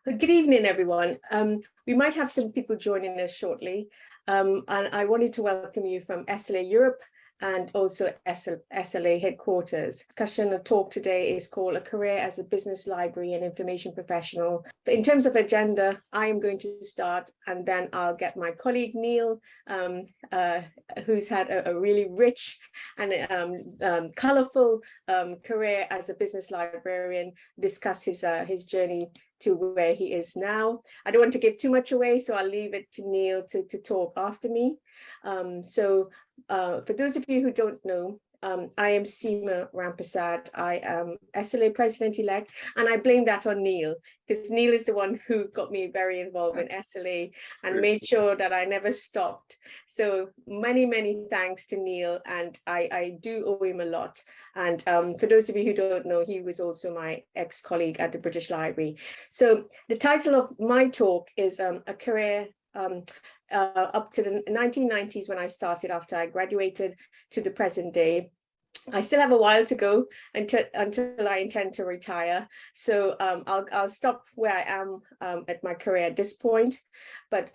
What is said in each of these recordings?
Good evening, everyone. We might have some people joining us shortly, and I wanted to welcome you from SLA Europe and also SLA headquarters. Discussion and talk today is called A Career as a Business Library and Information Professional. But in terms of agenda, I am going to start, and then I'll get my colleague Neil, who's had a really rich and colorful career as a business librarian, discuss his journey to where he is now. I don't want to give too much away, so I'll leave it to Neil to talk after me. For those of you who don't know, I am Seema Rampersad. I am SLA President-elect, and I blame that on Neil, because Neil is the one who got me very involved in SLA and made sure that I never stopped. So many, many thanks to Neil, and I do owe him a lot. And for those of you who don't know, he was also my ex-colleague at the British Library. So the title of my talk is A Career up to the 1990s, when I started after I graduated, to the present day. I still have a while to go until I intend to retire. So I'll stop where I am at my career at this point. But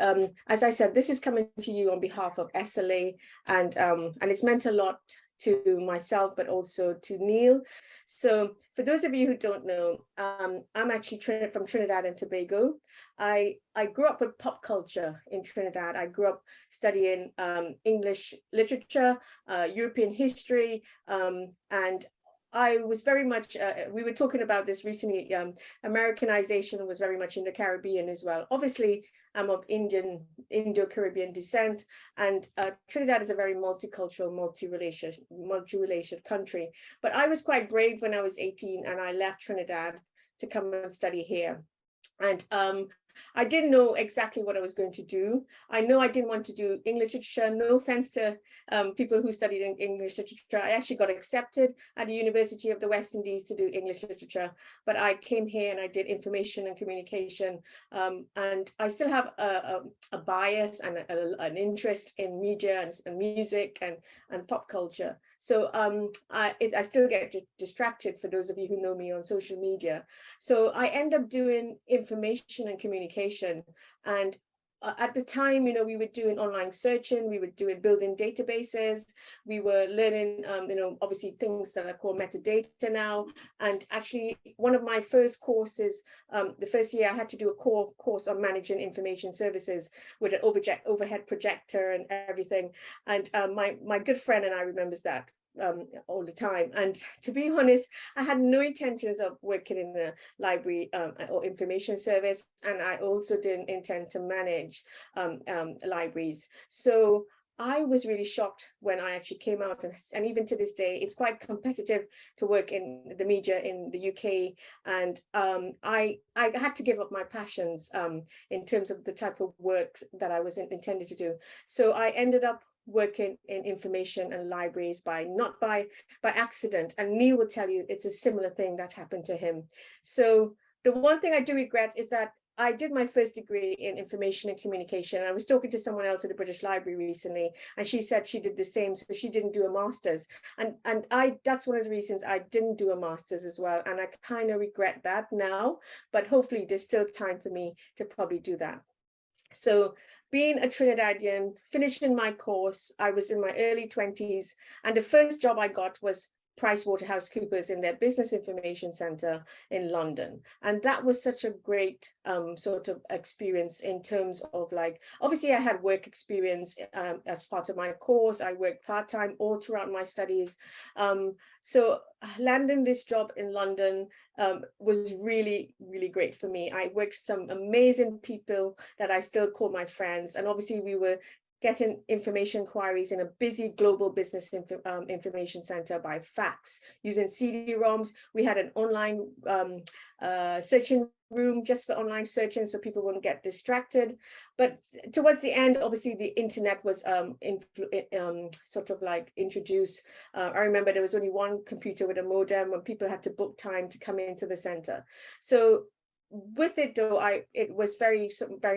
as I said, this is coming to you on behalf of SLA, and it's meant a lot to myself, but also to Neil. So for those of you who don't know, I'm actually from Trinidad and Tobago. I grew up with pop culture in Trinidad. I grew up studying English literature, European history, and I was very much, we were talking about this recently, Americanization was very much in the Caribbean as well. Obviously, I'm of Indo-Caribbean descent, and Trinidad is a very multicultural, multi-relation country. But I was quite brave when I was 18, and I left Trinidad to come and study here. And I didn't know exactly what I was going to do. I know I didn't want to do English literature. No offense to people who studied English literature. I actually got accepted at the University of the West Indies to do English literature, but I came here and I did information and communication. And I still have a bias and an interest in media and music and pop culture. So I still get distracted, for those of you who know me on social media. So I end up doing information and communication. And at the time, we were doing online searching, we were building databases, we were learning, obviously things that are called metadata now. And actually, one of my first courses, the first year, I had to do a core course on managing information services with an overhead projector and everything. And my good friend and I remembers that all the time. And to be honest, I had no intentions of working in the library or information service, and I also didn't intend to manage libraries. So I was really shocked when I actually came out, and even to this day, it's quite competitive to work in the media in the UK. And I had to give up my passions in terms of the type of work that I was intended to do. So I ended up working in information and libraries not by accident. And Neil will tell you it's a similar thing that happened to him. So the one thing I do regret is that I did my first degree in information and communication. I was talking to someone else at the British Library recently, and she said she did the same, so she didn't do a master's. And that's one of the reasons I didn't do a master's as well. And I kind of regret that now, but hopefully there's still time for me to probably do that. So being a Trinidadian, finishing my course, I was in my early 20s, and the first job I got was PricewaterhouseCoopers in their business information center in London. And that was such a great sort of experience in terms of, like, obviously I had work experience as part of my course. I worked part-time all throughout my studies. So landing this job in London was really, really great for me. I worked with some amazing people that I still call my friends. And obviously we were getting information inquiries in a busy global business information center by fax, using CD-ROMs. We had an online searching room just for online searching, so people wouldn't get distracted. But towards the end, obviously the internet was sort of like introduced. I remember there was only one computer with a modem when people had to book time to come into the center. So with it though, it was very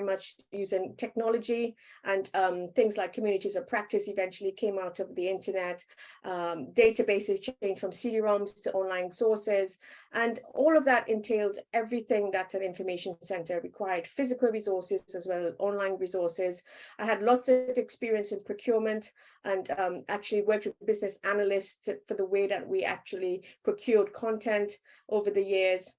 much using technology, and things like communities of practice eventually came out of the internet. Databases changed from CD-ROMs to online sources, and all of that entailed everything that an information center required: physical resources as well as online resources. I had lots of experience in procurement, and actually worked with business analysts for the way that we actually procured content over the years.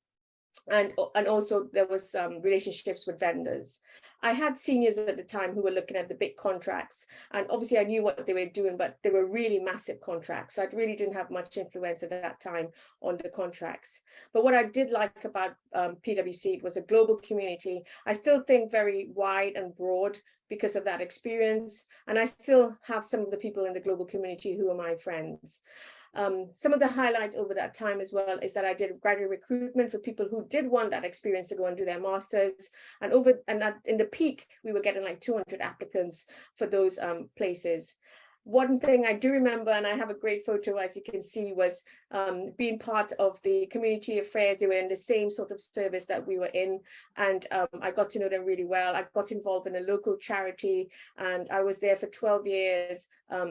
And also there was relationships with vendors. I had seniors at the time who were looking at the big contracts, and obviously I knew what they were doing, but they were really massive contracts. So I really didn't have much influence at that time on the contracts. But what I did like about PwC, it was a global community. I still think very wide and broad because of that experience. And I still have some of the people in the global community who are my friends. Some of the highlight over that time as well is that I did graduate recruitment for people who did want that experience to go and do their masters, and in the peak we were getting like 200 applicants for those places. One thing I do remember, and I have a great photo, as you can see, was being part of the community affairs. They were in the same sort of service that we were in, and I got to know them really well. I got involved in a local charity, and I was there for 12 years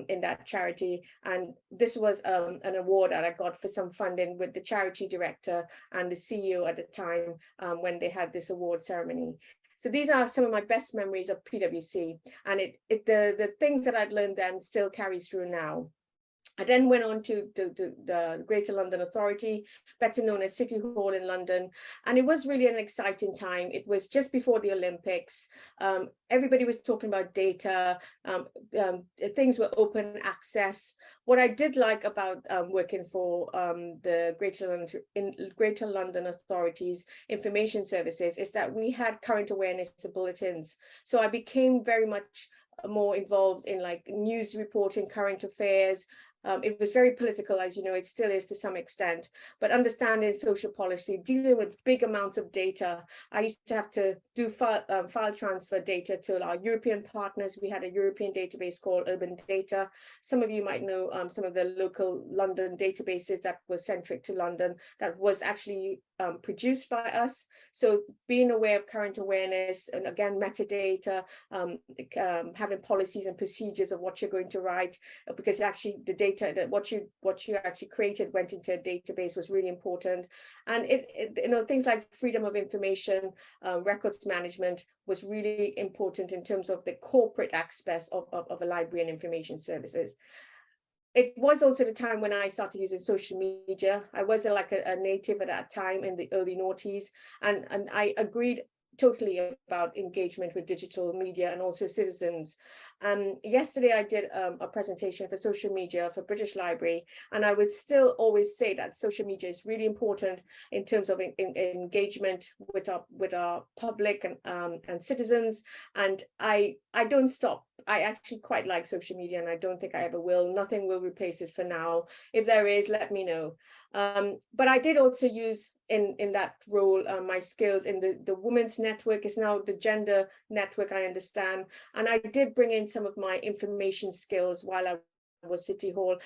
in that charity. And this was an award that I got for some funding with the charity director and the CEO at the time when they had this award ceremony. So these are some of my best memories of PwC, and the things that I'd learned then still carries through now. I then went on to the Greater London Authority, better known as City Hall in London. And it was really an exciting time. It was just before the Olympics. Everybody was talking about data. Things were open access. What I did like about working for the Greater London Authority's information services is that we had current awareness bulletins. So I became very much more involved in like news reporting, current affairs. It was very political, as you know, it still is to some extent, but understanding social policy, dealing with big amounts of data. I used to have to do file transfer data to our European partners. We had a European database called Urban Data. Some of you might know some of the local London databases that was centric to London, that was actually produced by us. So being aware of current awareness, and again, metadata, having policies and procedures of what you're going to write, because actually the data that what you actually created went into a database was really important. And things like freedom of information, records management was really important in terms of the corporate aspects of a library and information services. It was also the time when I started using social media. I was like a native at that time in the early noughties, and I agreed totally about engagement with digital media and also citizens. Yesterday I did a presentation for social media for British Library, and I would still always say that social media is really important in terms of engagement with our public and citizens. And I don't stop. I actually quite like social media, and I don't think I ever will. Nothing will replace it for now. If there is, let me know. But I did also use in that role my skills in the women's network. Is now the gender network, I understand, and I did bring in some of my information skills while I was City Hall.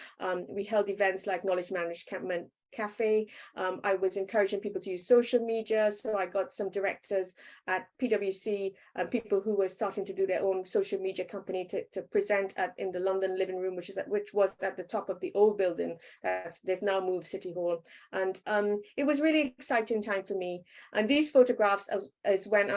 We held events like Knowledge Management Cafe. I was encouraging people to use social media, so I got some directors at PwC and people who were starting to do their own social media company to present in the London Living Room, which was at the top of the old building. They've now moved City Hall, and it was really exciting time for me. And these photographs is when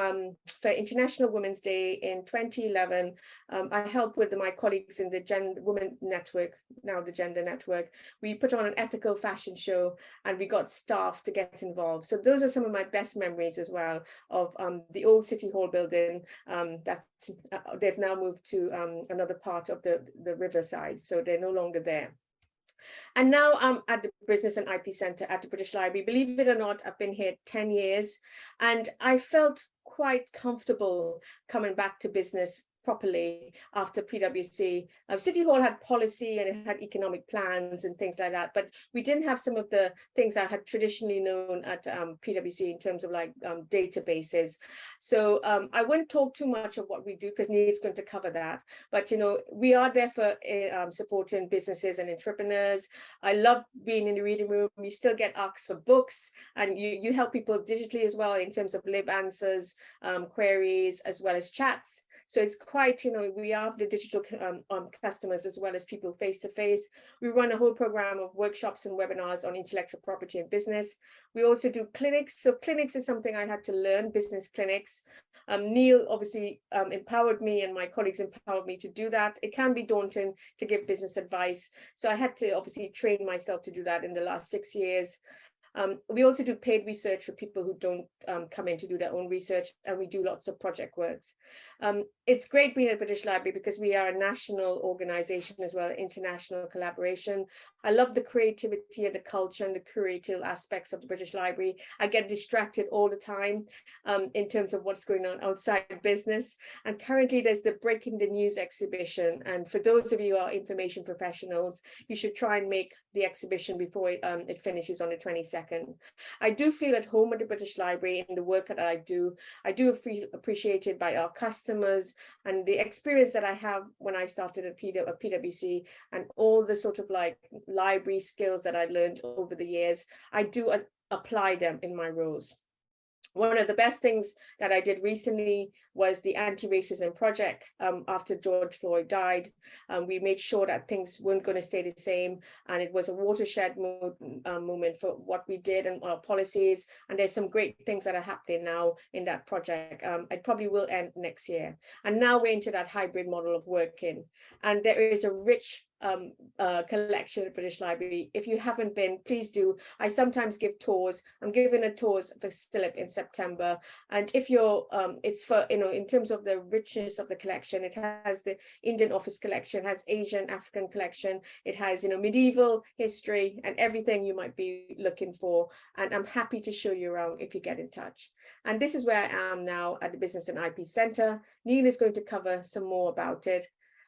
for International Women's Day in 2011, I helped with my colleagues in the Women Network, now the Gender Network. We put on an ethical fashion show, and we got staff to get involved. So those are some of my best memories as well of the old City Hall building. They've now moved to another part of the riverside, so they're no longer there. And now I'm at the Business and IP Centre at the British Library. Believe it or not, I've been here 10 years, and I felt quite comfortable coming back to business properly after PwC. City Hall had policy and it had economic plans and things like that, but we didn't have some of the things I had traditionally known at PwC in terms of like databases. So I won't talk too much of what we do because Neil's going to cover that. But you know, we are there for supporting businesses and entrepreneurs. I love being in the reading room. You still get asked for books, and you help people digitally as well in terms of live answers, queries, as well as chats. So it's quite, you know, we have the digital customers as well as people face to face. We run a whole program of workshops and webinars on intellectual property and business. We also do clinics. So clinics is something I had to learn, business clinics. Neil obviously empowered me, and my colleagues empowered me to do that. It can be daunting to give business advice. So I had to obviously train myself to do that in the last 6 years. We also do paid research for people who don't come in to do their own research, and we do lots of project works. It's great being at British Library because we are a national organization as well, international collaboration. I love the creativity and the culture and the curatorial aspects of the British Library. I get distracted all the time in terms of what's going on outside business. And currently there's the Breaking the News exhibition. And for those of you who are information professionals, you should try and make the exhibition before it finishes on the 22nd. I do feel at home at the British Library in the work that I do. I do feel appreciated by our customers and the experience that I have when I started at PwC, and all the sort of like library skills that I learned over the years. I do apply them in my roles. One of the best things that I did recently was the anti-racism project after George Floyd died. We made sure that things weren't going to stay the same, and it was a watershed moment for what we did and our policies. And there's some great things that are happening now in that project. It probably will end next year. And now we're into that hybrid model of working. And there is a rich collection at British Library. If you haven't been, please do. I sometimes give tours. I'm giving a tours for Stilip in September. And if you're, it's for, you know, in terms of the richness of the collection, it has the Indian Office collection, has Asian African collection, it has, you know, medieval history and everything you might be looking for. And I'm happy to show you around if you get in touch. And this is where I am now at the Business and IP Centre. Neil is going to cover some more about it.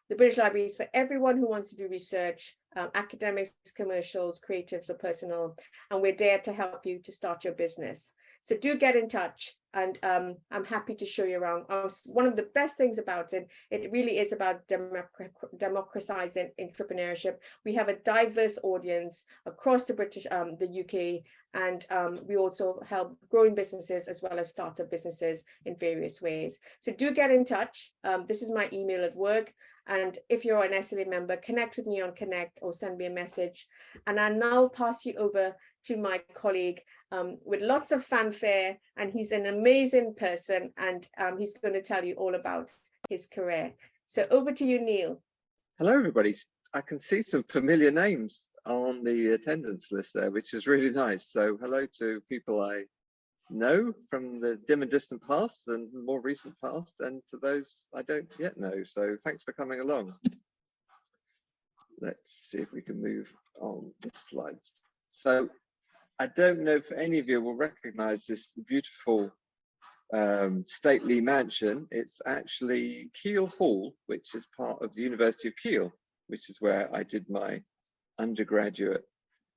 The British Library is for everyone who wants to do research, academics, commercials, creatives, or personal, and we're there to help you to start your business. So do get in touch, and I'm happy to show you around. One of the best things about it, it really is about democratizing entrepreneurship. We have a diverse audience across the UK, and we also help growing businesses as well as startup businesses in various ways. So do get in touch. This is my email at work. And if you're an SLA member, connect with me on Connect or send me a message. And I'll now pass you over to my colleague with lots of fanfare. And he's an amazing person, and he's going to tell you all about his career. So over to you, Neil. Hello, everybody. I can see some familiar names on the attendance list there, which is really nice. So hello to people I know from the dim and distant past and more recent past, and to those I don't yet know. So thanks for coming along. Let's see if we can move on the slides. So I don't know if any of you will recognize this beautiful stately mansion. It's actually Keele Hall, which is part of the University of Keele, which is where I did my undergraduate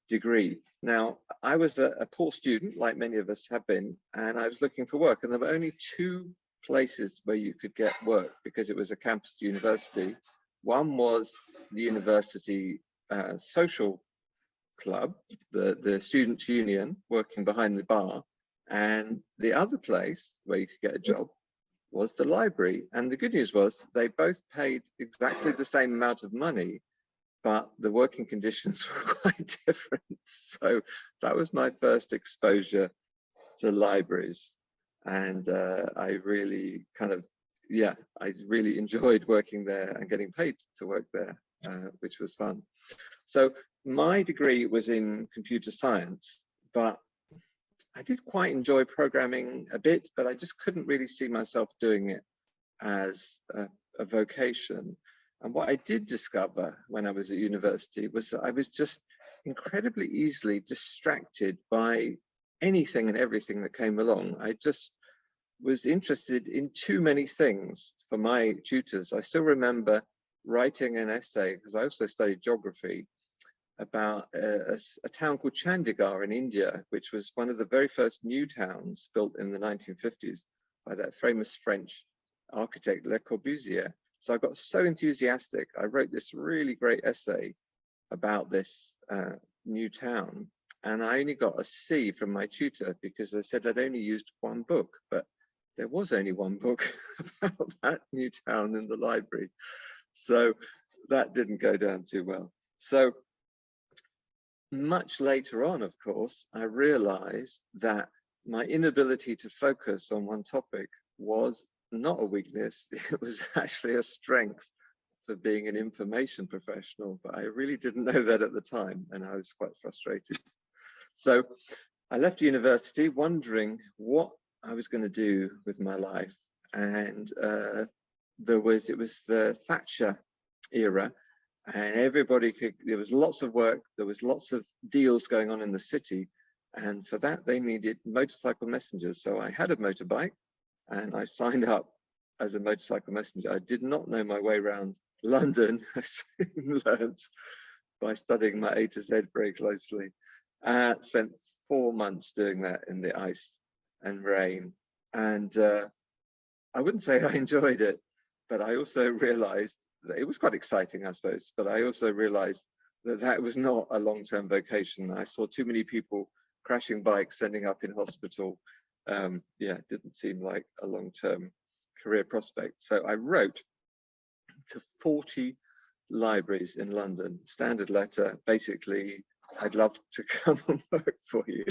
degree. Now, I was a poor student, like many of us have been, and I was looking for work, and there were only two places where you could get work because it was a campus university. One was the university social club, the students' union, working behind the bar, and the other place where you could get a job was the library. And the good news was they both paid exactly the same amount of money, but the working conditions were quite different. So that was my first exposure to libraries. And I really I really enjoyed working there and getting paid to work there, which was fun. So my degree was in computer science, but I did quite enjoy programming a bit, but I just couldn't really see myself doing it as a vocation. And what I did discover when I was at university was that I was just incredibly easily distracted by anything and everything that came along. I just was interested in too many things for my tutors. I still remember writing an essay, because I also studied geography, about a town called Chandigarh in India, which was one of the very first new towns built in the 1950s by that famous French architect Le Corbusier. So I got so enthusiastic, I wrote this really great essay about this new town, and I only got a C from my tutor because they said I'd only used one book, but there was only one book about that new town in the library. So that didn't go down too well. So much later on, of course, I realized that my inability to focus on one topic was not a weakness, it was actually a strength for being an information professional, but I really didn't know that at the time, and I was quite frustrated. So I left university wondering what I was going to do with my life, and it was the Thatcher era, and everybody there was lots of work, there was lots of deals going on in the city, and for that they needed motorcycle messengers. So I had a motorbike and I signed up as a motorcycle messenger. I did not know my way around London. I soon learned by studying my A to Z very closely. Spent 4 months doing that in the ice and rain, and I wouldn't say I enjoyed it, but I also realized that it was quite exciting, I suppose, but I also realized that that was not a long-term vocation. I saw too many people crashing bikes, ending up in hospital. Yeah, it didn't seem like a long-term career prospect. So I wrote to 40 libraries in London, standard letter, basically, I'd love to come and work for you.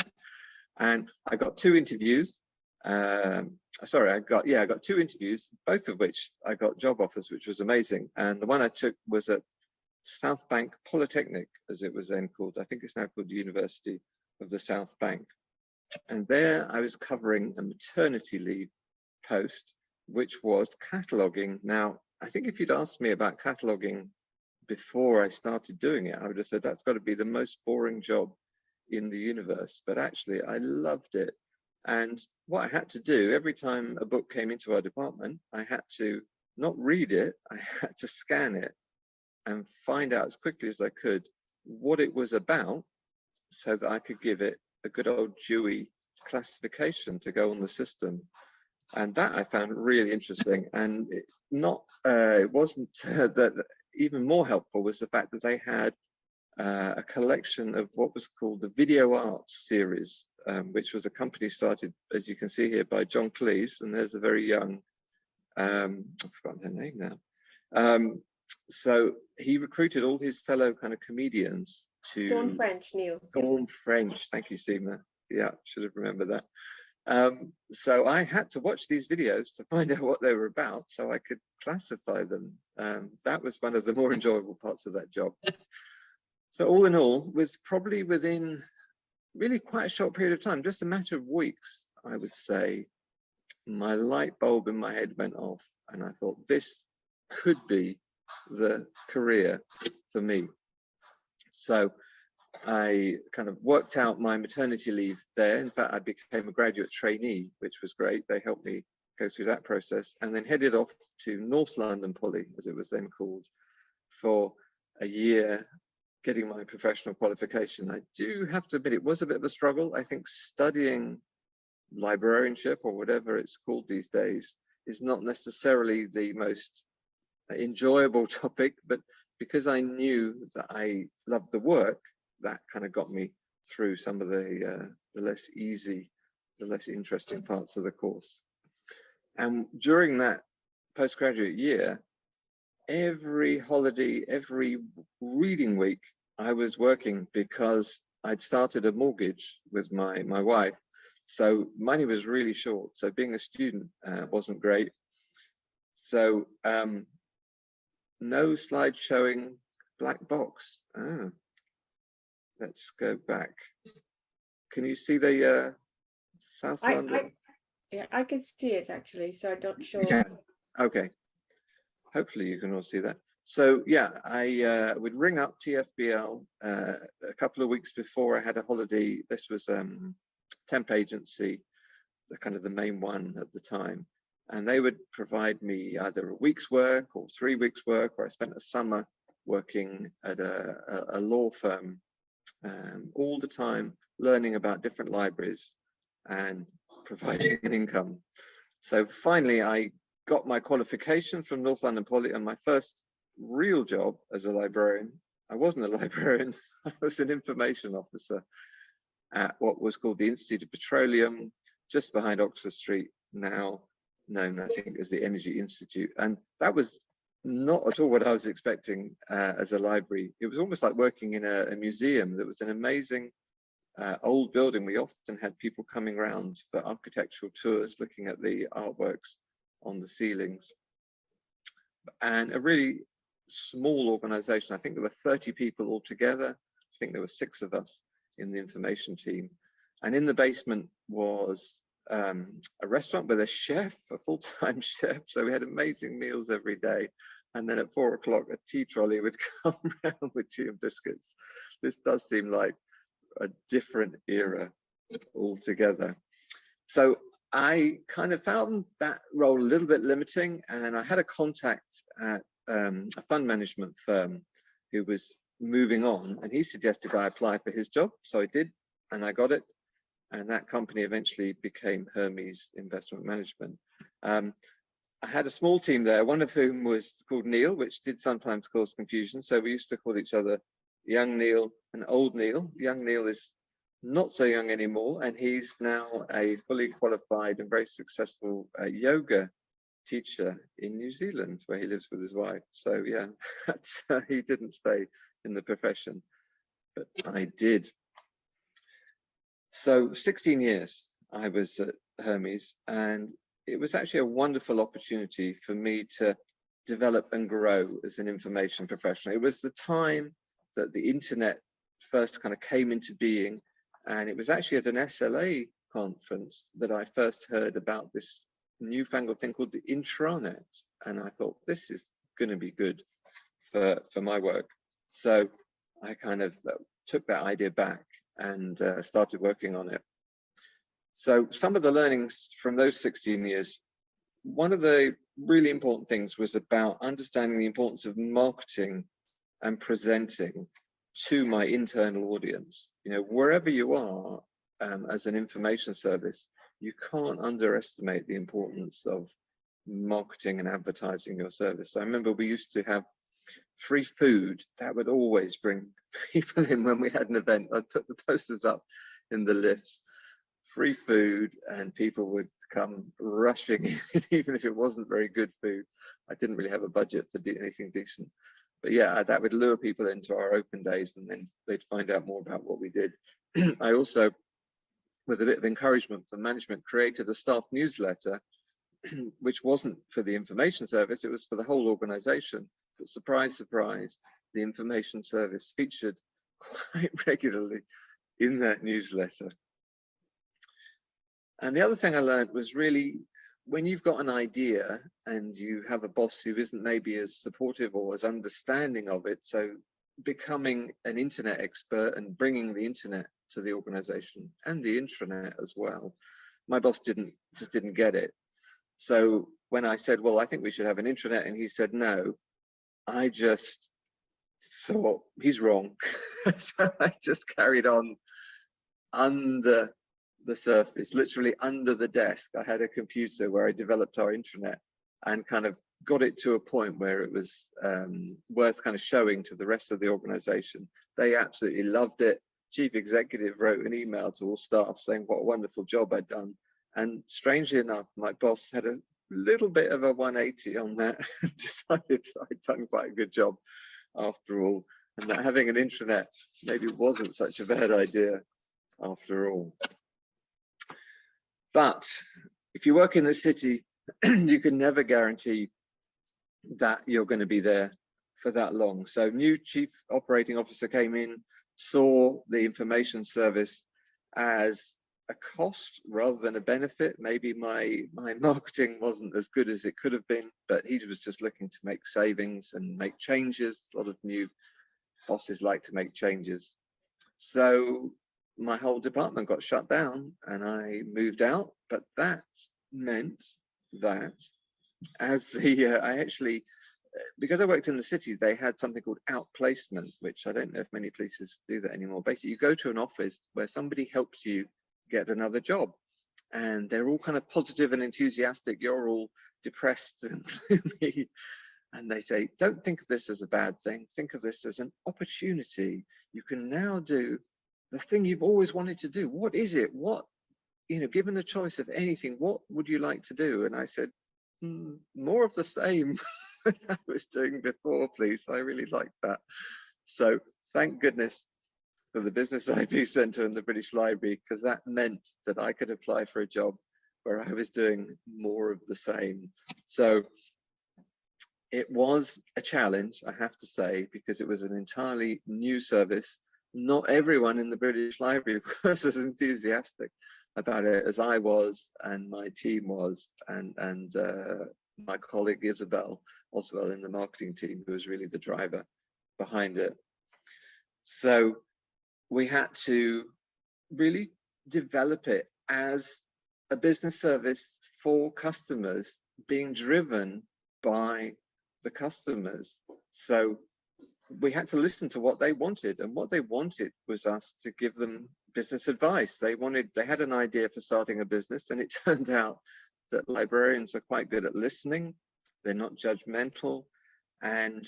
And I got 2 interviews. Sorry, I got 2 interviews, both of which I got job offers, which was amazing. And the one I took was at South Bank Polytechnic, as it was then called. I think it's now called the University of the South Bank. And there I was covering a maternity leave post, which was cataloguing. Now, I think if you'd asked me about cataloguing before I started doing it, I would have said that's got to be the most boring job in the universe. But actually, I loved it. And what I had to do every time a book came into our department, I had to not read it, I had to scan it and find out as quickly as I could what it was about, so that I could give it a good old Dewey classification to go on the system. And that I found really interesting. And it wasn't that even more helpful was the fact that they had a collection of what was called the Video Arts series, which was a company started, as you can see here, by John Cleese, and there's a very young, I've forgotten her name now. So he recruited all his fellow kind of comedians to— Dawn French, Neil. Dawn French, thank you, Seema. Yeah, should have remembered that. So I had to watch these videos to find out what they were about so I could classify them. That was one of the more enjoyable parts of that job. So all in all, was probably within really quite a short period of time, just a matter of weeks, I would say, my light bulb in my head went off and I thought this could be the career for me. So I kind of worked out my maternity leave there. In fact, I became a graduate trainee, which was great. They helped me go through that process, and then headed off to North London Poly, as it was then called, for a year, getting my professional qualification. I do have to admit, it was a bit of a struggle. I think studying librarianship, or whatever it's called these days, is not necessarily the most enjoyable topic, but because I knew that I loved the work, that kind of got me through some of the less easy, the less interesting parts of the course. And during that postgraduate year, every holiday, every reading week, I was working, because I'd started a mortgage with my wife. So money was really short. So being a student wasn't great. So no slide showing black box. Oh. Let's go back. Can you see the South London? Yeah, I can see it actually, so I'm not sure. Yeah. Okay. Hopefully you can all see that. So yeah, I would ring up TFBL a couple of weeks before I had a holiday. This was temp agency. kind of the main one at the time. And they would provide me either a week's work or 3 weeks work, or I spent a summer working at a law firm, all the time learning about different libraries and providing an income. So finally I got my qualification from North London Poly, and my first real job as a librarian, I wasn't a librarian, I was an information officer at what was called the Institute of Petroleum, just behind Oxford Street, now known I think as the Energy Institute. And that was not at all what I was expecting as a library. It was almost like working in a museum. That was an amazing old building. We often had people coming around for architectural tours, looking at the artworks on the ceilings. And a really small organization. I think there were 30 people altogether. I think there were 6 of us in the information team. And in the basement was a restaurant with a chef, a full-time chef. So we had amazing meals every day. And then at 4 o'clock, a tea trolley would come around with tea and biscuits. This does seem like a different era altogether. So I kind of found that role a little bit limiting, and I had a contact at a fund management firm who was moving on, and he suggested I apply for his job. So I did, and I got it. And that company eventually became Hermes Investment Management. I had a small team there, one of whom was called Neil, which did sometimes cause confusion. So we used to call each other young Neil and old Neil. Young Neil is not so young anymore, and he's now a fully qualified and very successful yoga teacher in New Zealand, where he lives with his wife. So yeah, that's, he didn't stay in the profession, but I did. So 16 years I was at Hermes, and it was actually a wonderful opportunity for me to develop and grow as an information professional. It was the time that the internet first kind of came into being, and it was actually at an SLA conference that I first heard about this newfangled thing called the intranet, and I thought, this is going to be good for my work. So I kind of took that idea back and started working on it. So some of the learnings from those 16 years, one of the really important things was about understanding the importance of marketing and presenting to my internal audience. You know, wherever you are as an information service, you can't underestimate the importance of marketing and advertising your service. I remember we used to have free food. That would always bring people in when we had an event. I'd put the posters up in the lifts, free food, and people would come rushing in, even if it wasn't very good food. I didn't really have a budget for anything decent. But yeah, that would lure people into our open days, and then they'd find out more about what we did. I also, with a bit of encouragement from management, created a staff newsletter, which wasn't for the information service, it was for the whole organization. But surprise, surprise, the information service featured quite regularly in that newsletter. And the other thing I learned was really, when you've got an idea and you have a boss who isn't maybe as supportive or as understanding of it, so becoming an internet expert and bringing the internet to the organization and the intranet as well, my boss just didn't get it. So when I said, well, I think we should have an intranet, and he said no, I just thought he's wrong. So I just carried on under the surface, literally under the desk. I had a computer where I developed our intranet and kind of got it to a point where it was worth kind of showing to the rest of the organization. They absolutely loved it. Chief executive wrote an email to all staff saying what a wonderful job I'd done. And strangely enough, my boss had a little bit of a 180 on that and decided I'd done quite a good job after all, and that having an intranet maybe wasn't such a bad idea after all. But if you work in the city, you can never guarantee that you're going to be there for that long. So new chief operating officer came in, saw the information service as a cost rather than a benefit. Maybe my marketing wasn't as good as it could have been, but he was just looking to make savings and make changes. A lot of new bosses like to make changes. So my whole department got shut down and I moved out. But that meant that as I actually, because I worked in the city, they had something called outplacement, which I don't know if many places do that anymore. Basically, you go to an office where somebody helps you get another job, and they're all kind of positive and enthusiastic. You're all depressed and gloomy. And they say, don't think of this as a bad thing. Think of this as an opportunity. You can now do the thing you've always wanted to do. What is it? What, given the choice of anything, what would you like to do? And I said, more of the same I was doing before, please. I really liked that. So thank goodness for the Business IP Centre and the British Library, because that meant that I could apply for a job where I was doing more of the same. So it was a challenge, I have to say, because it was an entirely new service. Not everyone in the British Library was as enthusiastic about it as I was, and my team was, and my colleague Isabel, also in the marketing team, who was really the driver behind it. So we had to really develop it as a business service for customers, being driven by the customers. So we had to listen to what they wanted, and what they wanted was us to give them business advice. They had an idea for starting a business, and it turned out that librarians are quite good at listening. They're not judgmental, and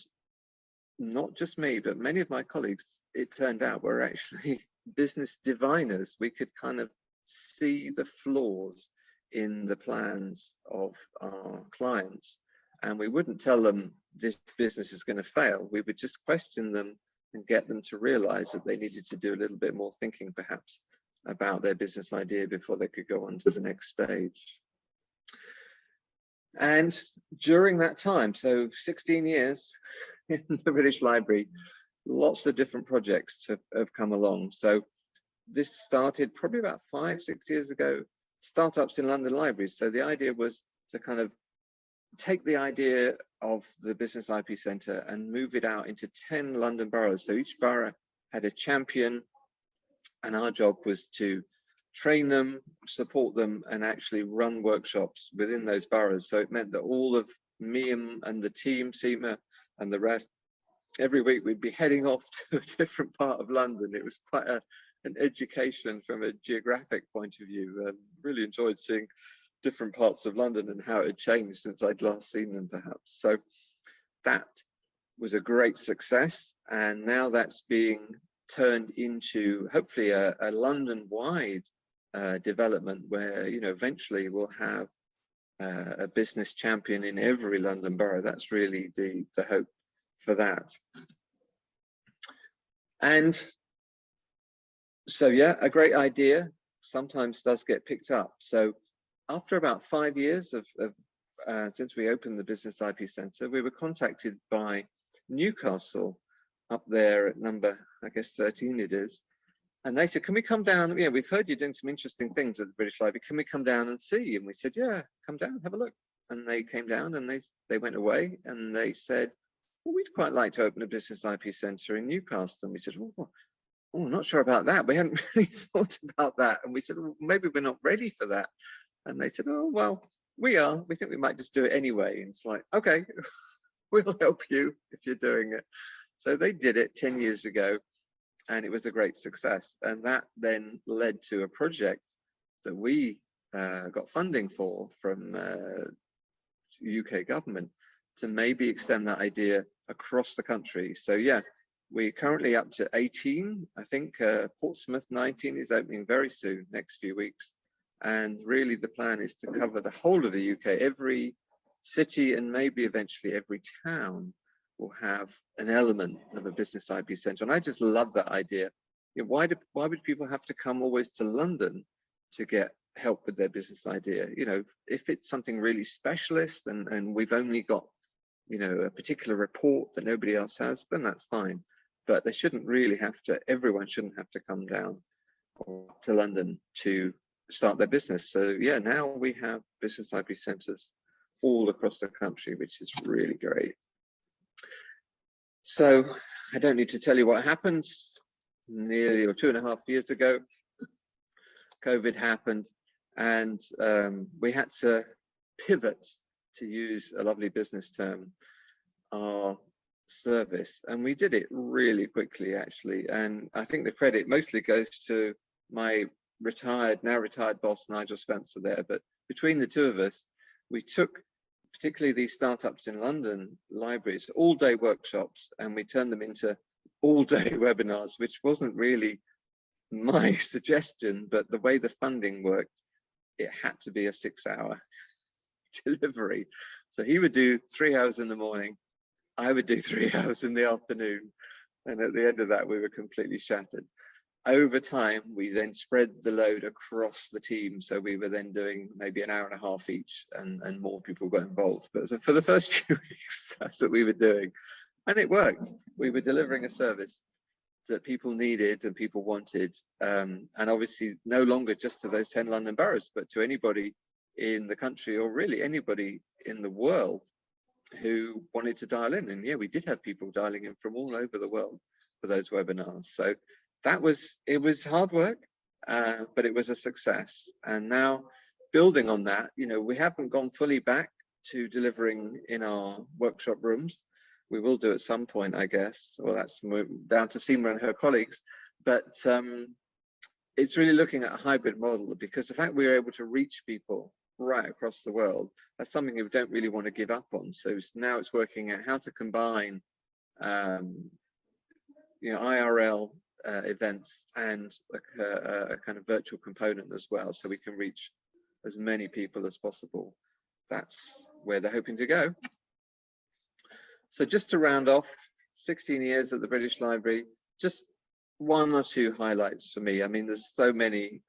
not just me, but many of my colleagues, it turned out, were actually business diviners. We could kind of see the flaws in the plans of our clients, and we wouldn't tell them this business is going to fail. We would just question them and get them to realize that they needed to do a little bit more thinking, perhaps, about their business idea before they could go on to the next stage. And during that time, so 16 years in the British Library, lots of different projects have come along. So this started probably about 5-6 years ago, startups in London libraries. So the idea was to kind of take the idea of the Business IP Centre and move it out into 10 London boroughs. So each borough had a champion, and our job was to train them, support them, and actually run workshops within those boroughs. So it meant that all of me and the team, Seema and the rest, every week we'd be heading off to a different part of London. It was quite an education from a geographic point of view. Really enjoyed seeing different parts of London and how it had changed since I'd last seen them, perhaps. So that was a great success, and now that's being turned into hopefully a London-wide development where, eventually we'll have a business champion in every London borough. That's really the hope for that. And so, yeah, a great idea sometimes does get picked up. So after about 5 years since we opened the Business IP Centre, we were contacted by Newcastle up there at number, I guess 13 it is. And they said, can we come down? Yeah, we've heard you're doing some interesting things at the British Library. Can we come down and see? And we said, yeah, come down, have a look. And they came down and they went away and they said, well, we'd quite like to open a Business IP Centre in Newcastle. And we said, oh, not sure about that. We hadn't really thought about that. And we said, well, maybe we're not ready for that. And they said, oh, well, we are. We think we might just do it anyway. And it's like, okay, we'll help you if you're doing it. So they did it 10 years ago, and it was a great success. And that then led to a project that we got funding for from UK government to maybe extend that idea across the country. So yeah, we're currently up to 18. I think Portsmouth 19 is opening very soon, next few weeks. And really the plan is to cover the whole of the UK. Every city and maybe eventually every town will have an element of a Business IP Centre. And I just love that idea. Why would people have to come always to London to get help with their business idea? If it's something really specialist and we've only got, a particular report that nobody else has, then that's fine. But they shouldn't really have to, everyone shouldn't have to come down to London to start their business. So yeah, now we have Business IP Centres all across the country, which is really great. So I don't need to tell you what happened nearly 2.5 years ago. COVID happened, and we had to pivot, to use a lovely business term, our service, and we did it really quickly, actually. And I think the credit mostly goes to my now retired boss, Nigel Spencer, there. But between the two of us, we took particularly these startups in London libraries, all-day workshops, and we turned them into all-day webinars, which wasn't really my suggestion, but the way the funding worked, it had to be a 6-hour delivery. So he would do 3 hours in the morning, I would do 3 hours in the afternoon, and at the end of that we were completely shattered. Over time we then spread the load across the team, so we were then doing maybe an hour and a half each, and more people got involved. But so for the first few weeks, that's what we were doing, and it worked. We were delivering a service that people needed and people wanted, and obviously no longer just to those 10 London boroughs, but to anybody in the country, or really anybody in the world who wanted to dial in. And yeah, we did have people dialing in from all over the world for those webinars. So it was hard work, but it was a success. And now, building on that, we haven't gone fully back to delivering in our workshop rooms. We will do at some point, I guess. Well, that's down to Seema and her colleagues. But it's really looking at a hybrid model, because the fact we're able to reach people right across the world, that's something we don't really want to give up on. So now it's working out how to combine IRL events and a kind of virtual component as well, so we can reach as many people as possible. That's where they're hoping to go. So just to round off, 16 years at the British Library, just one or two highlights for me. I mean, there's so many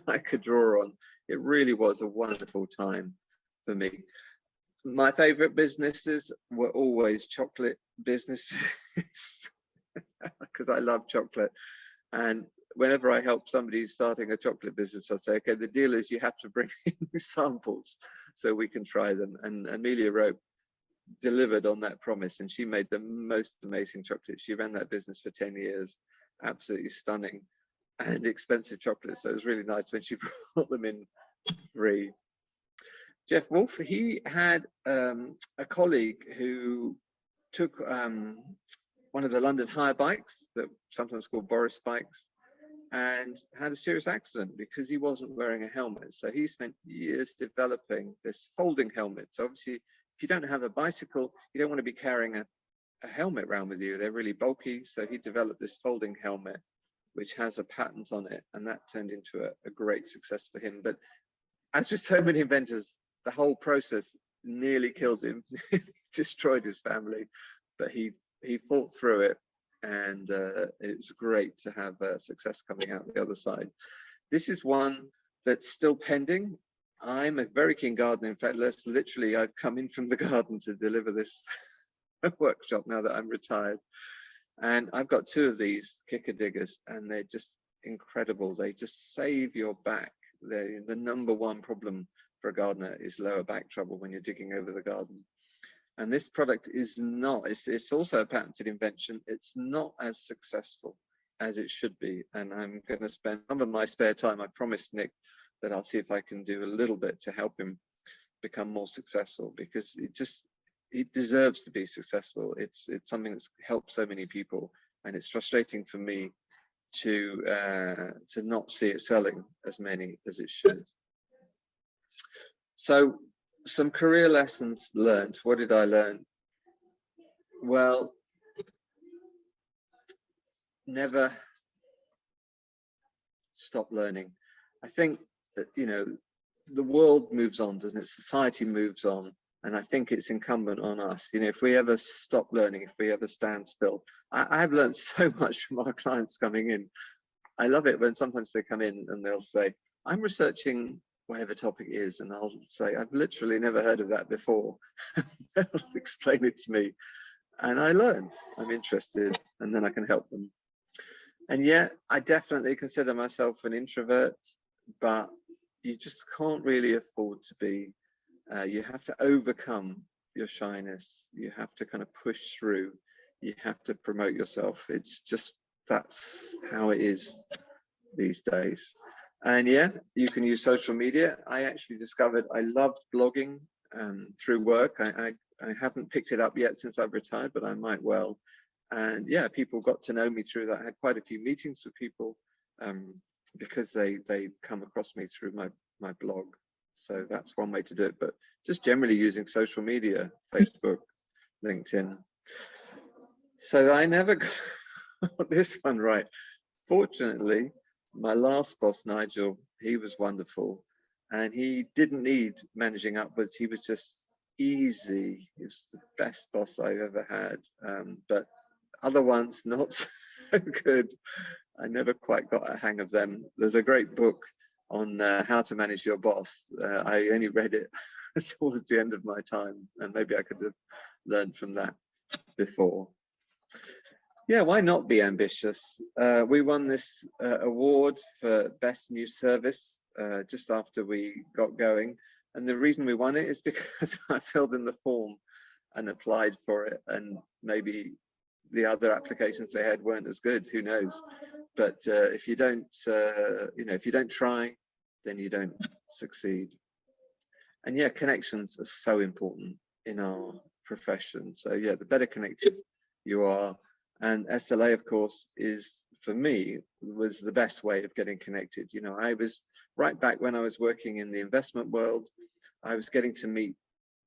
I could draw on. It really was a wonderful time for me. My favorite businesses were always chocolate businesses, because I love chocolate. And whenever I help somebody starting a chocolate business, I say, okay, the deal is you have to bring in samples so we can try them. And Amelia Rope delivered on that promise, and she made the most amazing chocolate. She ran that business for 10 years, absolutely stunning and expensive chocolate. So it was really nice when she brought them in free. Jeff Wolf, he had a colleague who took one of the London hire bikes, that sometimes called Boris bikes, and had a serious accident because he wasn't wearing a helmet. So he spent years developing this folding helmet. So obviously, if you don't have a bicycle, you don't want to be carrying a helmet around with you. They're really bulky. So he developed this folding helmet, which has a patent on it, and that turned into a great success for him. But as with so many inventors, the whole process nearly killed him, destroyed his family, but he fought through it, and it was great to have success coming out the other side. This is one that's still pending. I'm a very keen gardener. In fact, literally, I've come in from the garden to deliver this workshop now that I'm retired. And I've got 2 of these kicker diggers, and they're just incredible. They just save your back. The #1 problem for a gardener is lower back trouble when you're digging over the garden. And this product is not, it's also a patented invention. It's not as successful as it should be. And I'm going to spend some of my spare time, I promised Nick that I'll see if I can do a little bit to help him become more successful, because it deserves to be successful. It's something that's helped so many people, and it's frustrating for me to not see it selling as many as it should. So some career lessons learned. What did I learn? Well, never stop learning. I think that, the world moves on, doesn't it? Society moves on. And I think it's incumbent on us, if we ever stop learning, if we ever stand still. I have learned so much from our clients coming in. I love it when sometimes they come in and they'll say, I'm researching whatever topic is, and I'll say, I've literally never heard of that before. They'll explain it to me, and I learn. I'm interested, and then I can help them. And yet, I definitely consider myself an introvert, but you just can't really afford to be. You have to overcome your shyness. You have to kind of push through. You have to promote yourself. It's just, that's how it is these days. And yeah, you can use social media. I actually discovered I loved blogging through work. I haven't picked it up yet since I've retired, but I might well. And yeah, people got to know me through that. I had quite a few meetings with people because they come across me through my blog. So that's one way to do it. But just generally using social media, Facebook, LinkedIn. So I never got this one right. Fortunately, my last boss, Nigel, he was wonderful, and he didn't need managing upwards. He was just easy. He was the best boss I've ever had. But other ones, not so good. I never quite got a hang of them. There's a great book on how to manage your boss. I only read it towards the end of my time, and maybe I could have learned from that before. Yeah, why not be ambitious? We won this award for Best New Service just after we got going. And the reason we won it is because I filled in the form and applied for it. And maybe the other applications they had weren't as good, who knows? But if you don't, if you don't try, then you don't succeed. And yeah, connections are so important in our profession. So yeah, the better connected you are. And SLA, of course, is, for me, was the best way of getting connected. You know, I was right back when I was working in the investment world, I was getting to meet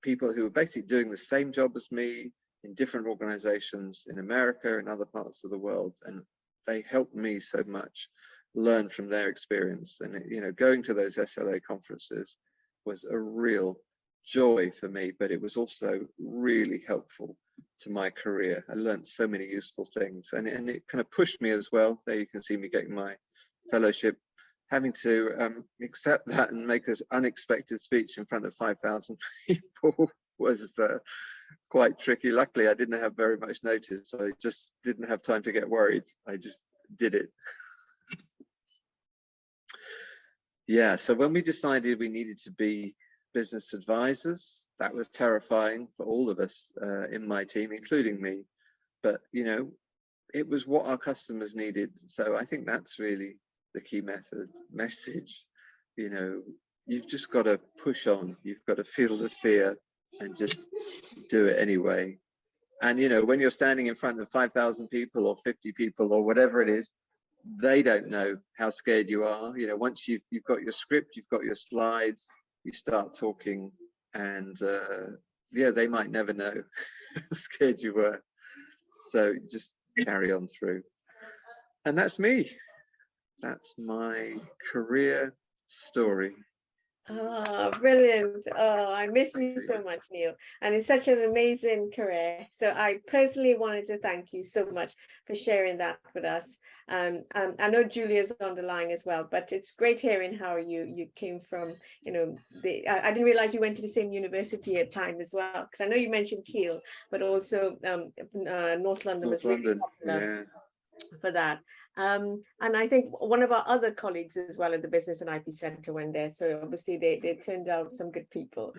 people who were basically doing the same job as me in different organizations in America and other parts of the world. And they helped me so much learn from their experience. And, you know, going to those SLA conferences was a real joy for me, but it was also really helpful to my career. I learned so many useful things, and it kind of pushed me as well. There you can see me getting my fellowship, having to accept that and make an unexpected speech in front of 5,000 people was quite tricky. Luckily, I didn't have very much notice, so I just didn't have time to get worried. I just did it. Yeah, so when we decided we needed to be business advisors, that was terrifying for all of us in my team, including me. But, you know, it was what our customers needed. So I think that's really the key message. You know, you've just got to push on. You've got to feel the fear and just do it anyway. And, you know, when you're standing in front of 5,000 people or 50 people or whatever it is, they don't know how scared you are. You know, once you've got your script, you've got your slides, you start talking, and yeah, they might never know how scared you were. So just carry on through. And that's me. That's my career story. Oh, brilliant. Oh, I miss you so much, Neil. And it's such an amazing career. So I personally wanted to thank you so much for sharing that with us. I know Julia's on the line as well, but it's great hearing how you came from, you know, I didn't realize you went to the same university at time as well, because I know you mentioned Keele, but also North London was really popular for that. And I think one of our other colleagues as well in the Business and IP Centre went there. So obviously they turned out some good people.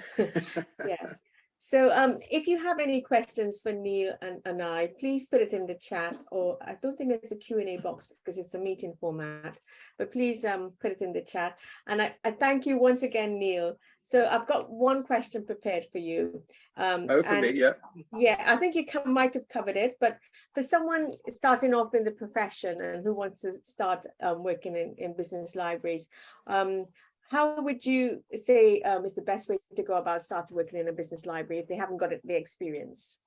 Yeah. So if you have any questions for Neil and I, please put it in the chat, or I don't think there's a Q&A box because it's a meeting format, but please put it in the chat. And I thank you once again, Neil. So I've got one question prepared for you. For me, yeah. Yeah, I think you might have covered it, but for someone starting off in the profession and who wants to start working in business libraries, how would you say is the best way to go about starting working in a business library if they haven't got the experience?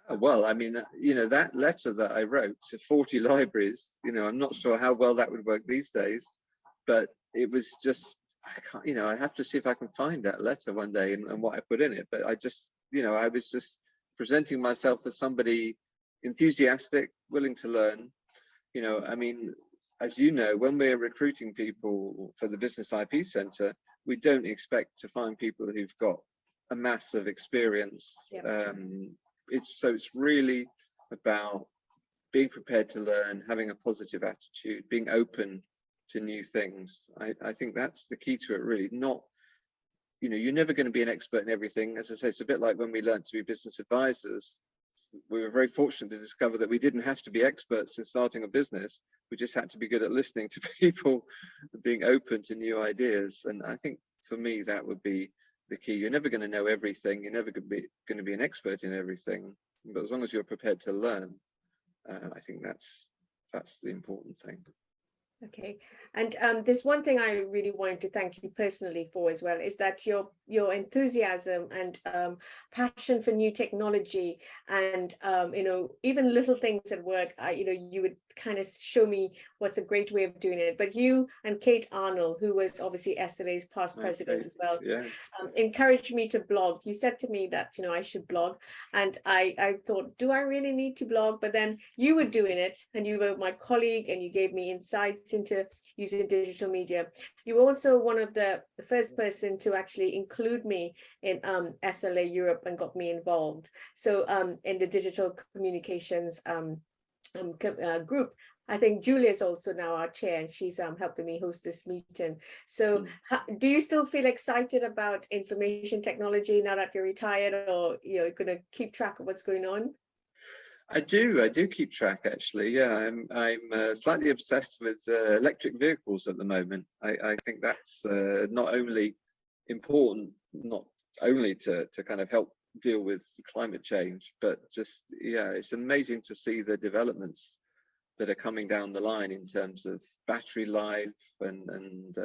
Well, I mean, you know, that letter that I wrote to 40 libraries, you know, I'm not sure how well that would work these days, but it was just, I can't, you know, I have to see if I can find that letter one day and what I put in it. But I just, you know, I was just presenting myself as somebody enthusiastic, willing to learn. You know, I mean, as you know, when we're recruiting people for the Business IP Centre, we don't expect to find people who've got a mass of experience. Yeah. It's really about being prepared to learn, having a positive attitude, being open to new things. I think that's the key to it, really. Not, you know, you're never going to be an expert in everything. As I say, it's a bit like when we learned to be business advisors. we were very fortunate to discover that we didn't have to be experts in starting a business. We just had to be good at listening to people, being open to new ideas. And I think for me, that would be the key. You're never going to know everything. You're never going to be an expert in everything. But as long as you're prepared to learn, I think that's the important thing. Okay, and there's one thing I really wanted to thank you personally for as well, is that your enthusiasm and passion for new technology, and you know, even little things at work, you know, you would kind of show me what's a great way of doing it. But you and Kate Arnold, who was obviously SLA's past president as well, yeah, encouraged me to blog. You said to me that, you know, I should blog, and I thought, do I really need to blog? But then you were doing it, and you were my colleague, and you gave me insights into using digital media. You were also one of the first person to actually include me in SLA Europe and got me involved. So in the digital communications group. I think Julia is also now our chair, and she's helping me host this meeting. So do you still feel excited about information technology now that you're retired, or you're going to keep track of what's going on? I do keep track, actually. Yeah, I'm slightly obsessed with electric vehicles at the moment. I think that's not only important, not only to kind of help deal with climate change, but just, yeah, it's amazing to see the developments that are coming down the line in terms of battery life and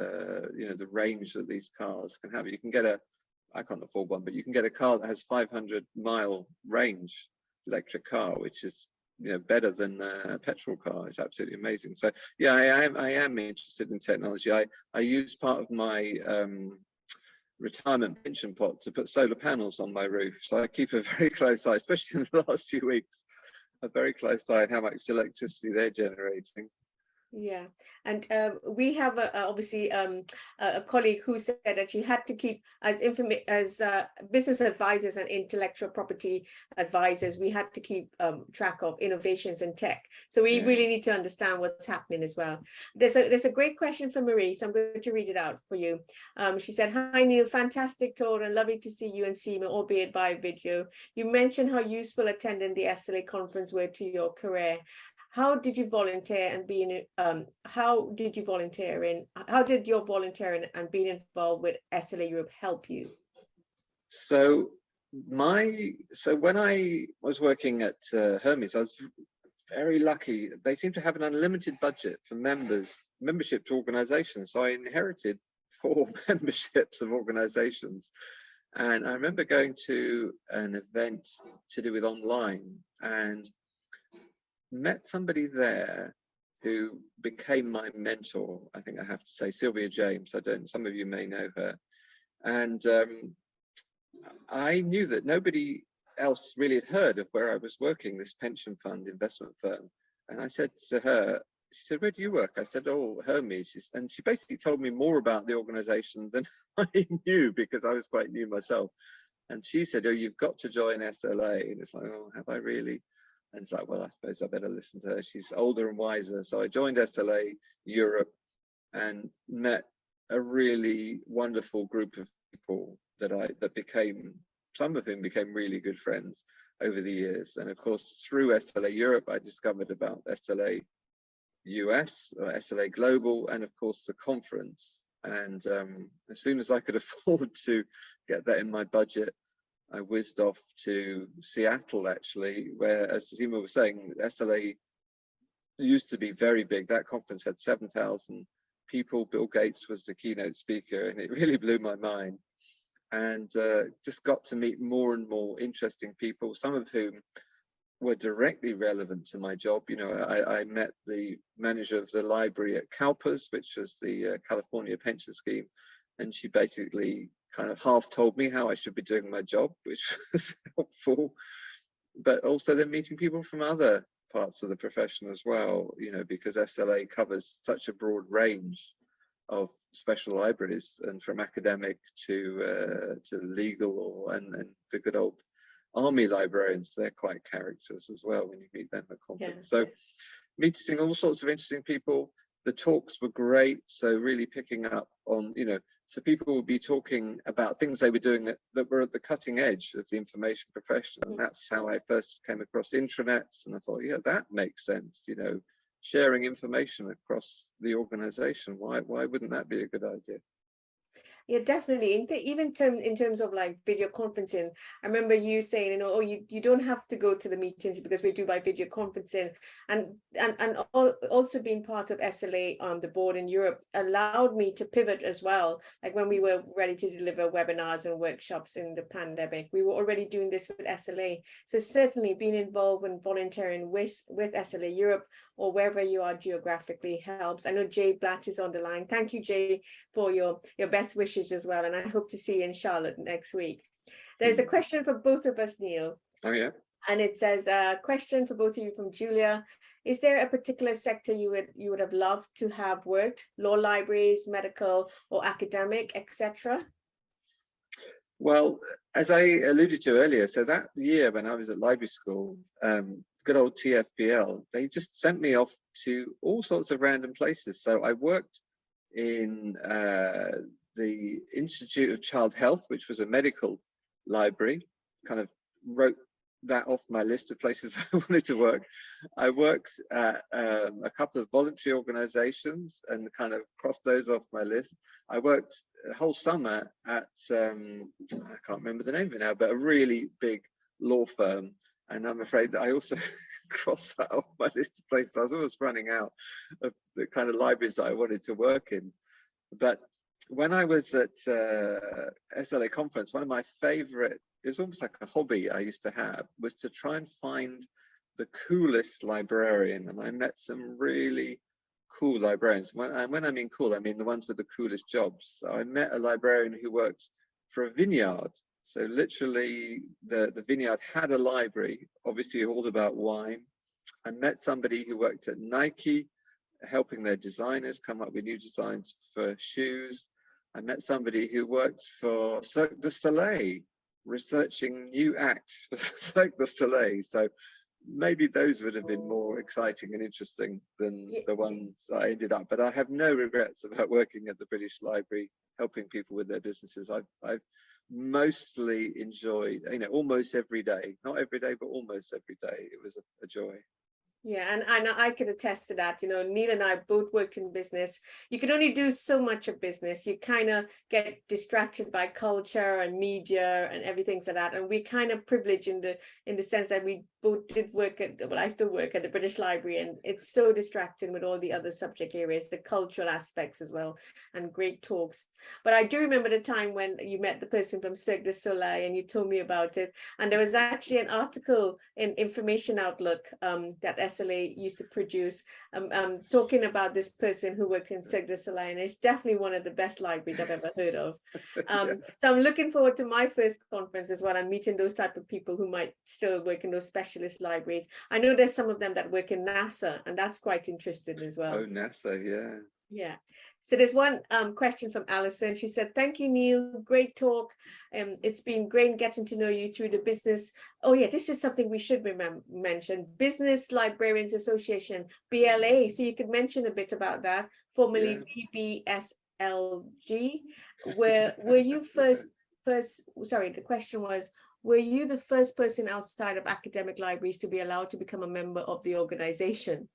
you know, the range that these cars can have. You can get I can't afford one, but you can get a car that has 500-mile range, electric car, which is, you know, better than a petrol car. It's absolutely amazing. So yeah, I am interested in technology. I use part of my retirement pension pot to put solar panels on my roof, so I keep a very close eye, especially in the last few weeks, a very close eye on how much electricity they're generating. Yeah, and we have obviously a colleague who said that you had to keep, as business advisors and intellectual property advisors, we had to keep track of innovations in tech. So we really need to understand what's happening as well. There's a great question from Marie, so I'm going to read it out for you. She said, "Hi Neil, fantastic talk and lovely to see you and Seema, albeit by video. You mentioned how useful attending the SLA conference were to your career. How did you volunteer and how did your volunteering and being involved with SLA Europe help you?" So when I was working at Hermes, I was very lucky. They seem to have an unlimited budget for membership to organizations. So I inherited 4 memberships of organizations. And I remember going to an event to do with online and met somebody there who became my mentor. I think I have to say, Sylvia James. Some of you may know her. And I knew that nobody else really had heard of where I was working, this pension fund investment firm. And I said to her, she said, "Where do you work?" I said, "Oh, Hermes." And she basically told me more about the organization than I knew, because I was quite new myself. And she said, "Oh, you've got to join SLA." And it's like, "Oh, have I really?" And it's like, well, I suppose I better listen to her. She's older and wiser. So I joined SLA Europe and met a really wonderful group of people that became, some of whom became really good friends over the years. And of course, through SLA Europe, I discovered about SLA US, or SLA Global, and of course the conference. And as soon as I could afford to get that in my budget, I whizzed off to Seattle, actually, where, as Seema was saying, SLA used to be very big. That conference had 7,000 people. Bill Gates was the keynote speaker, and it really blew my mind. And just got to meet more and more interesting people, some of whom were directly relevant to my job. You know, I met the manager of the library at CalPERS, which was the California pension scheme, and she basically kind of half told me how I should be doing my job, which was helpful. But also then meeting people from other parts of the profession as well, you know, because SLA covers such a broad range of special libraries, and from academic to legal, and the good old army librarians. They're quite characters as well when you meet them at conference. So meeting all sorts of interesting people, the talks were great. So really picking up on, so people would be talking about things they were doing that were at the cutting edge of the information profession. And that's how I first came across intranets. And I thought, yeah, that makes sense, sharing information across the organization. Why wouldn't that be a good idea? Yeah, definitely. Even in terms of like video conferencing, I remember you saying, oh, you don't have to go to the meetings because we do by video conferencing, and also being part of SLA on the board in Europe allowed me to pivot as well. Like when we were ready to deliver webinars and workshops in the pandemic, we were already doing this with SLA. So certainly being involved and volunteering with SLA Europe or wherever you are geographically helps. I know Jay Blatt is on the line. Thank you, Jay, for your best wishes as well, and I hope to see you in Charlotte next week. There's a question for both of us, Neil. Oh yeah. And it says, question for both of you from Julia. Is there a particular sector you would have loved to have worked? Law libraries, medical, or academic, etc.? Well, as I alluded to earlier, so that year when I was at library school, good old TFPL, they just sent me off to all sorts of random places. So I worked in the Institute of Child Health, which was a medical library, kind of wrote that off my list of places I wanted to work. I worked at a couple of voluntary organizations and kind of crossed those off my list. I worked a whole summer at, I can't remember the name of it now, but a really big law firm. And I'm afraid that I also crossed that off my list of places. I was almost running out of the kind of libraries that I wanted to work in. But when I was at SLA conference, one of my favorite, it's almost like a hobby I used to have, was to try and find the coolest librarian. And I met some really cool librarians. When I mean cool, I mean the ones with the coolest jobs. So I met a librarian who worked for a vineyard. So literally the vineyard had a library, obviously all about wine. I met somebody who worked at Nike, helping their designers come up with new designs for shoes. I met somebody who worked for Cirque du Soleil, researching new acts for Cirque du Soleil. So maybe those would have been more exciting and interesting than the ones I ended up. But I have no regrets about working at the British Library, helping people with their businesses. I've mostly enjoyed, almost every day, not every day, but almost every day. It was a joy. Yeah, and I could attest to that. Neil and I both worked in business. You can only do so much of business. You kind of get distracted by culture and media and everything like that. And we kind of privileged in the sense that we both did work I still work at the British Library, and it's so distracting with all the other subject areas, the cultural aspects as well, and great talks. But I do remember the time when you met the person from Cirque du Soleil and you told me about it. And there was actually an article in Information Outlook that SLA used to produce talking about this person who worked in Cirque du Soleil. And it's definitely one of the best libraries I've ever heard of. So I'm looking forward to my first conference as well and meeting those type of people who might still work in those specialist libraries. I know there's some of them that work in NASA, and that's quite interesting as well. Oh, NASA, yeah. Yeah. So there's one question from Alison. She said, thank you, Neil. Great talk. It's been great getting to know you through the business. Oh, yeah, this is something we should mention. Business Librarians Association, BLA. So you could mention a bit about that, formerly BBSLG. Were you sorry, the question was, were you the first person outside of academic libraries to be allowed to become a member of the organization?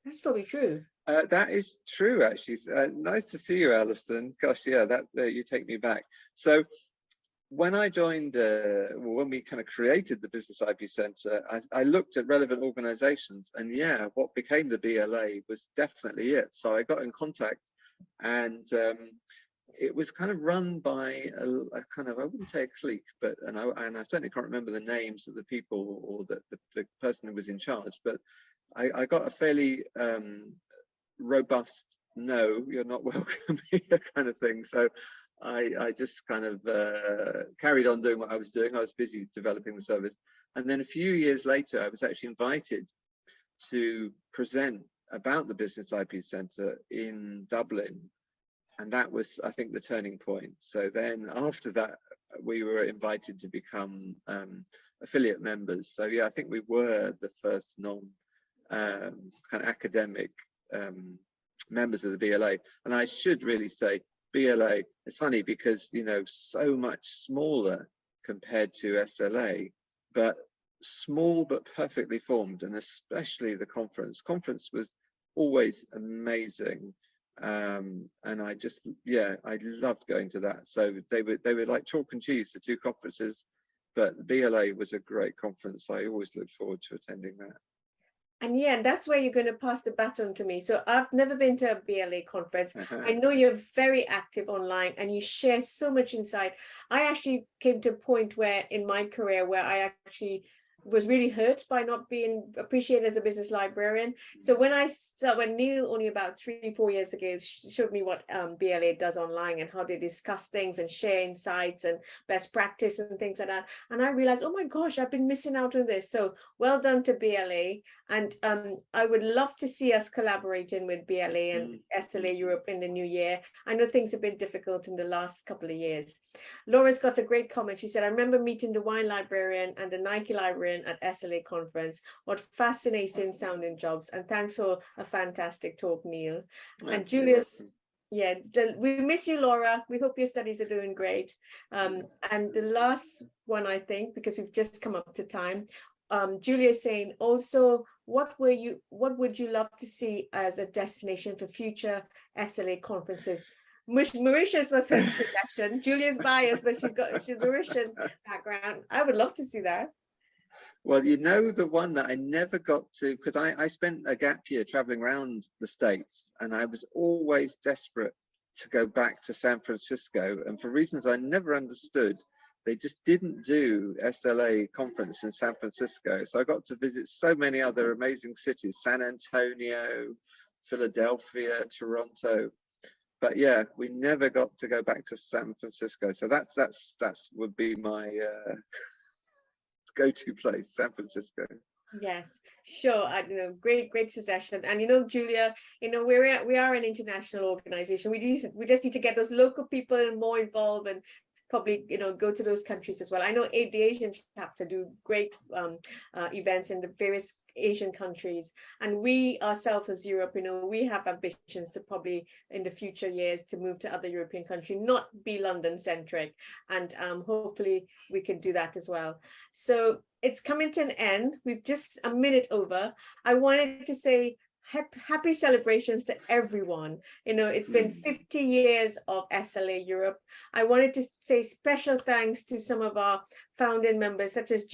That's probably true. That is true, actually. Nice to see you, Alison. Gosh, yeah, that you take me back. So when I joined, when we kind of created the Business IP Centre, I looked at relevant organisations, and yeah, what became the BLA was definitely it. So I got in contact, and it was kind of run by a kind of, I wouldn't say a clique, but and I certainly can't remember the names of the people or the person who was in charge, but I got a fairly robust no, you're not welcome here kind of thing. So I just kind of carried on doing what I was doing. I was busy developing the service. And then a few years later, I was actually invited to present about the Business IP Centre in Dublin. And that was, I think, the turning point. So then after that, we were invited to become affiliate members. So yeah, I think we were the first kind of academic members of the BLA. And I should really say BLA, it's funny because, you know, so much smaller compared to SLA, but small but perfectly formed, and especially the conference. Conference was always amazing. And I just, yeah, I loved going to that. So they were like chalk and cheese, the two conferences, but BLA was a great conference. I always looked forward to attending that. And yeah, that's where you're going to pass the baton to me. So I've never been to a BLA conference. I know you're very active online and you share so much insight. I actually came to a point where in my career where I actually was really hurt by not being appreciated as a business librarian. So when Neil only about 3-4 years ago showed me what BLA does online and how they discuss things and share insights and best practice and things like that, and I realized, oh my gosh, I've been missing out on this. So well done to BLA, and I would love to see us collaborating with BLA and SLA Europe in the new year. I know things have been difficult in the last couple of years. Laura's got a great comment. She said, I remember meeting the wine librarian and the Nike librarian at SLA conference. What fascinating sounding jobs, and thanks for a fantastic talk, Neil. And Julius, yeah, we miss you, Laura. We hope your studies are doing great. And the last one, I think, because we've just come up to time, Julia saying also, what would you love to see as a destination for future SLA conferences? Mauritius was her suggestion. Julia's biased, but she's Mauritian background. I would love to see that. Well, you know, the one that I never got to, because I spent a gap year traveling around the States, and I was always desperate to go back to San Francisco. And for reasons I never understood, they just didn't do SLA conference in San Francisco. So I got to visit so many other amazing cities, San Antonio, Philadelphia, Toronto. But yeah, we never got to go back to San Francisco. So that's would be my go-to place, San Francisco. Yes, sure. Great suggestion. And Julia, we are an international organization. We just need to get those local people more involved and probably go to those countries as well. I know the Asian chapter do great events in the various Asian countries, and we ourselves as Europe, we have ambitions to probably in the future years to move to other European countries, not be London centric, and hopefully we can do that as well. So it's coming to an end. We've just a minute over. I wanted to say happy celebrations to everyone. It's been 50 years of SLA Europe. I wanted to say special thanks to some of our founding members, such as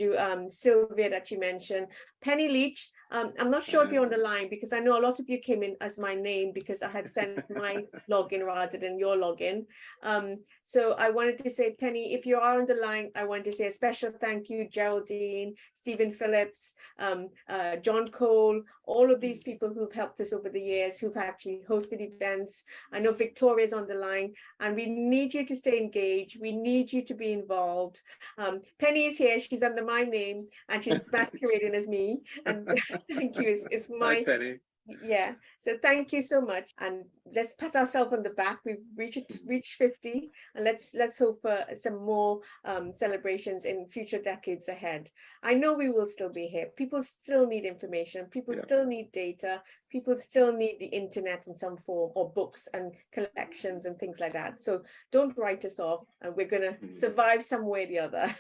Sylvia that you mentioned, Penny Leach. I'm not sure if you're on the line, because I know a lot of you came in as my name because I had sent my login rather than your login. So I wanted to say, Penny, if you are on the line, I wanted to say a special thank you, Geraldine, Stephen Phillips, John Cole, all of these people who've helped us over the years, who've actually hosted events. I know Victoria's on the line, and we need you to stay engaged. We need you to be involved. Penny is here. She's under my name, and she's masquerading as me. And thank you. It's my Hi, Penny. Yeah. So thank you so much, and let's pat ourselves on the back. We've reached 50, and let's hope for some more celebrations in future decades ahead. I know we will still be here. People still need information. People still need data. People still need the internet in some form, or books and collections and things like that. So don't write us off, and we're going to survive some way or the other.